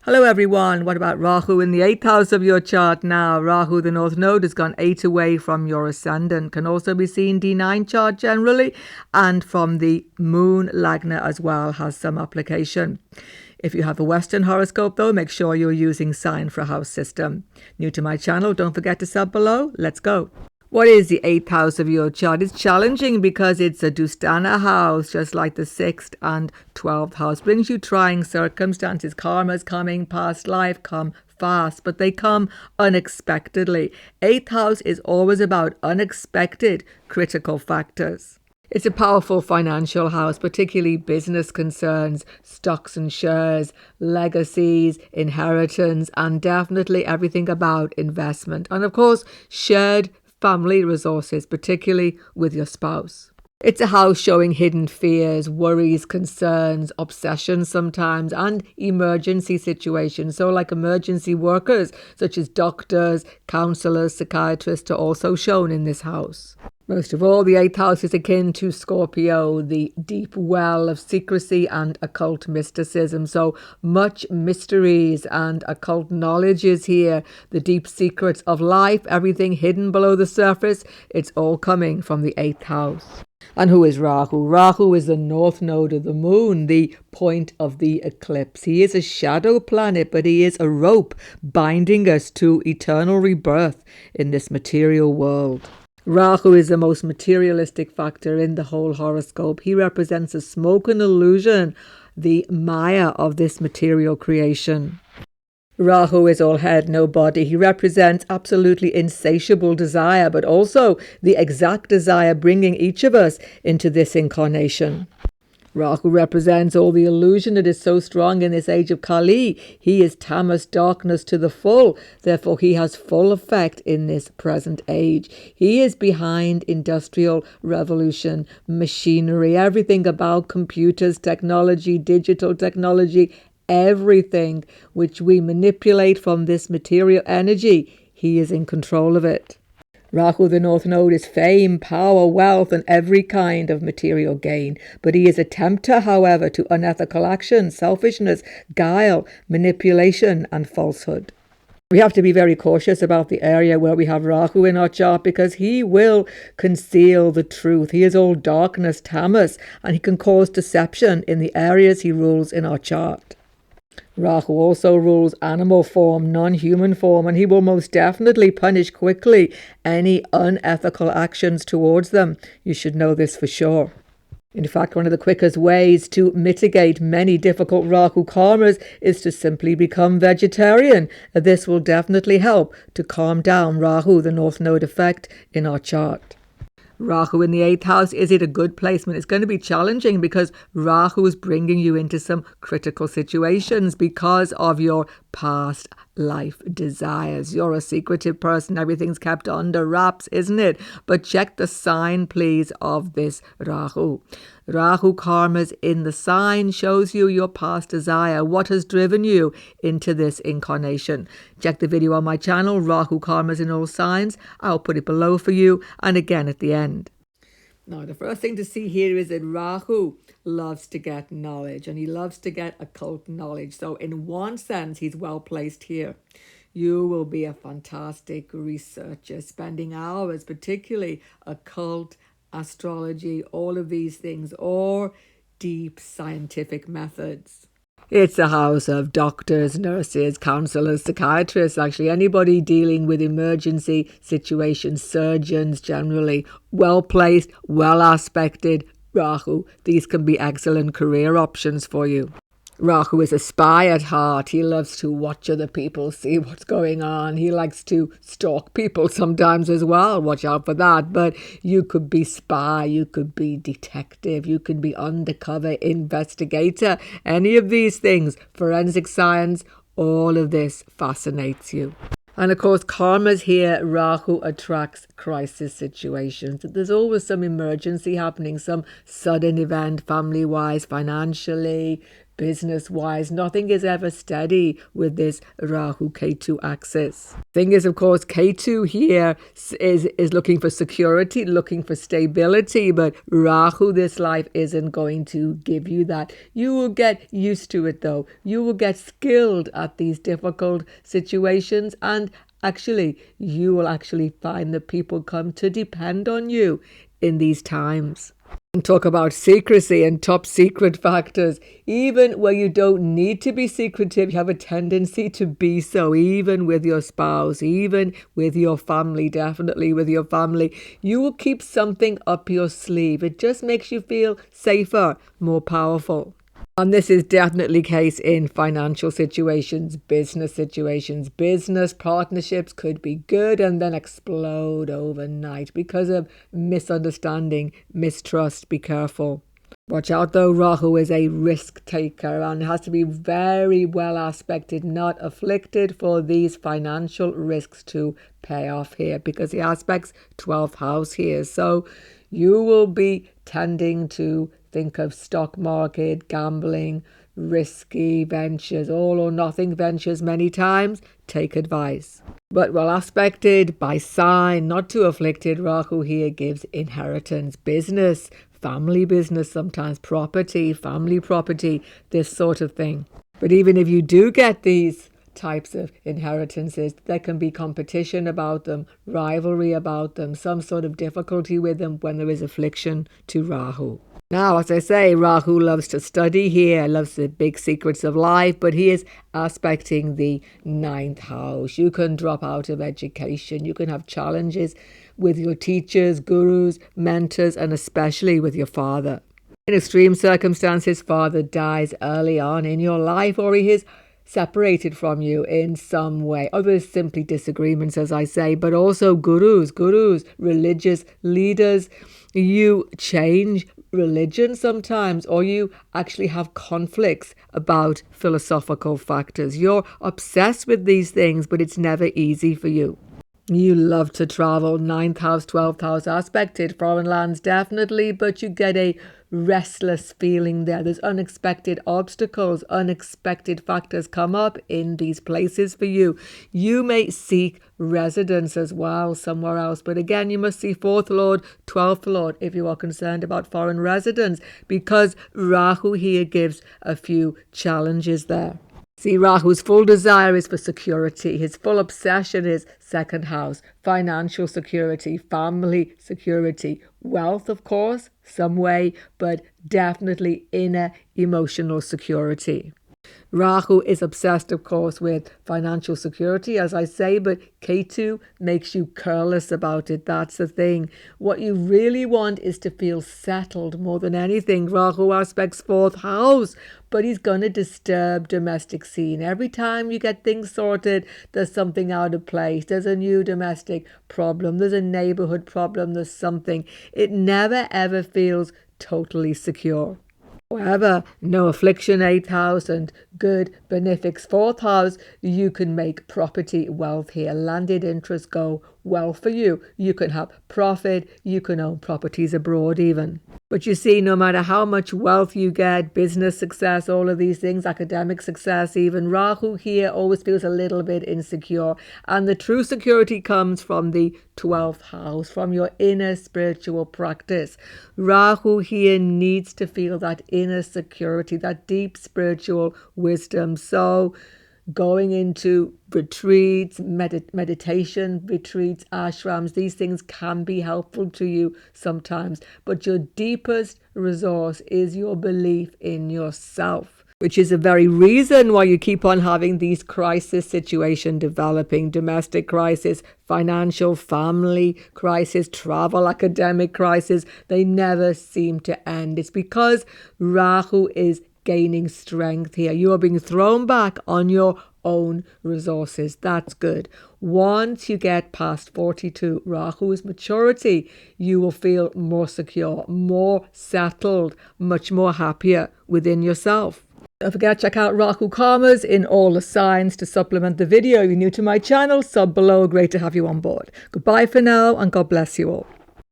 Hello everyone, what about Rahu in the 8th house of your chart now? Rahu, the North Node, has gone 8 away from your ascendant. Can also be seen D9 chart generally, and from the Moon Lagna as well has some application. If you have a Western horoscope though, make sure you're using sign for house system. New to my channel, don't forget to sub below. Let's go. What is the 8th house of your chart? It's challenging because it's a Dusthana house, just like the 6th and 12th house. Brings you trying circumstances. Karmas coming, past life come fast, but they come unexpectedly. 8th house is always about unexpected critical factors. It's a powerful financial house, particularly business concerns, stocks and shares, legacies, inheritance, and definitely everything about investment. And of course, shared family resources, particularly with your spouse. It's a house showing hidden fears, worries, concerns, obsessions sometimes, and emergency situations. So like emergency workers, such as doctors, counselors, psychiatrists, are also shown in this house. Most of all, the 8th house is akin to Scorpio, the deep well of secrecy and occult mysticism. So much mysteries and occult knowledge is here. The deep secrets of life, everything hidden below the surface, it's all coming from the 8th house. And who is Rahu? Rahu is the north node of the moon, the point of the eclipse. He is a shadow planet, but he is a rope binding us to eternal rebirth in this material world. Rahu is the most materialistic factor in the whole horoscope. He represents a smoke and illusion, the Maya of this material creation. Rahu is all head, no body. He represents absolutely insatiable desire, but also the exact desire bringing each of us into this incarnation. Rahu represents all the illusion that is so strong in this age of Kali. He is tamas, darkness to the full. Therefore, he has full effect in this present age. He is behind industrial revolution, machinery, everything about computers, technology, digital technology, everything which we manipulate from this material energy. He is in control of it. Rahu, the North Node, is fame, power, wealth, and every kind of material gain. But he is a tempter, however, to unethical action, selfishness, guile, manipulation, and falsehood. We have to be very cautious about the area where we have Rahu in our chart because he will conceal the truth. He is all darkness, tamas, and he can cause deception in the areas he rules in our chart. Rahu also rules animal form, non-human form, and he will most definitely punish quickly any unethical actions towards them. You should know this for sure. In fact, one of the quickest ways to mitigate many difficult Rahu karmas is to simply become vegetarian. This will definitely help to calm down Rahu, the North Node effect in our chart. Rahu in the 8th house, is it a good placement? It's going to be challenging because Rahu is bringing you into some critical situations because of your past life desires. You're a secretive person. Everything's kept under wraps, isn't it? But check the sign, please, of this Rahu. Rahu karmas in the sign shows you your past desire, what has driven you into this incarnation. Check the video on my channel, Rahu karmas in all signs. I'll put it below for you and again at the end. Now, the first thing to see here is that Rahu loves to get knowledge and he loves to get occult knowledge. So in one sense, he's well placed here. You will be a fantastic researcher, spending hours, particularly occult, astrology, all of these things, or deep scientific methods. It's a house of doctors, nurses, counselors, psychiatrists, actually anybody dealing with emergency situations, surgeons generally, well-placed, well-aspected Rahu. These can be excellent career options for you. Rahu is a spy at heart. He loves to watch other people, see what's going on. He likes to stalk people sometimes as well. Watch out for that. But you could be spy, you could be detective, you could be undercover investigator. Any of these things, forensic science, all of this fascinates you. And of course, karma's here. Rahu attracts crisis situations. There's always some emergency happening, some sudden event, family-wise, financially, business-wise. Nothing is ever steady with this Rahu Ketu axis. Thing is, of course, Ketu here is looking for security, looking for stability, but Rahu this life isn't going to give you that. You will get used to it though. You will get skilled at these difficult situations, and actually you will actually find that people come to depend on you in these times. And talk about secrecy and top secret factors. Even where you don't need to be secretive, you have a tendency to be so, even with your spouse, even with your family, definitely with your family. You will keep something up your sleeve. It just makes you feel safer, more powerful. And this is definitely the case in financial situations, business partnerships could be good and then explode overnight because of misunderstanding, mistrust. Be careful. Watch out though, Rahu is a risk taker and has to be very well aspected, not afflicted, for these financial risks to pay off here, because he aspects 12th house here. So you will be tending to think of stock market, gambling, risky ventures, all or nothing ventures many times. Take advice. But well aspected by sign, not too afflicted, Rahu here gives inheritance, business, family business, sometimes property, family property, this sort of thing. But even if you do get these types of inheritances, there can be competition about them, rivalry about them, some sort of difficulty with them when there is affliction to Rahu. Now, as I say, Rahu loves to study here, loves the big secrets of life, but he is aspecting the 9th house. You can drop out of education. You can have challenges with your teachers, gurus, mentors, and especially with your father. In extreme circumstances, father dies early on in your life, or he is separated from you in some way. Others simply disagreements, as I say, but also gurus, religious leaders. You change religion sometimes, or you actually have conflicts about philosophical factors. You're obsessed with these things, but it's never easy for you. You love to travel, 9th house, 12th house aspected, foreign lands definitely, but you get a restless feeling there. There's unexpected obstacles, unexpected factors come up in these places for you. You may seek residence as well somewhere else, but again, you must see 4th Lord, 12th Lord if you are concerned about foreign residence, because Rahu here gives a few challenges there. See, Rahu's full desire is for security. His full obsession is 2nd house, financial security, family security, wealth, of course, some way, but definitely inner emotional security. Rahu is obsessed, of course, with financial security, as I say, but Ketu makes you careless about it. That's the thing. What you really want is to feel settled more than anything. Rahu aspects 4th house, but he's going to disturb domestic scene. Every time you get things sorted, there's something out of place. There's a new domestic problem. There's a neighborhood problem. There's something. It never, ever feels totally secure. However, no affliction 8th house and good benefics 4th house, you can make property wealth here. Landed interests go well for you. You can have profit. You can own properties abroad even. But you see, no matter how much wealth you get, business success, all of these things, academic success even, Rahu here always feels a little bit insecure. And the true security comes from the 12th house, from your inner spiritual practice. Rahu here needs to feel that inner security, that deep spiritual wisdom. So going into retreats, meditation retreats, ashrams, these things can be helpful to you sometimes. But your deepest resource is your belief in yourself, which is the very reason why you keep on having these crisis situation developing: domestic crisis, financial, family crisis, travel, academic crisis. They never seem to end. It's because Rahu is gaining strength here. You are being thrown back on your own resources. That's good. Once you get past 42, Rahu's maturity, you will feel more secure, more settled, much more happier within yourself. Don't forget to check out Rahu Karmas in all the signs to supplement the video. If you're new to my channel, sub below. Great to have you on board. Goodbye for now, and God bless you all.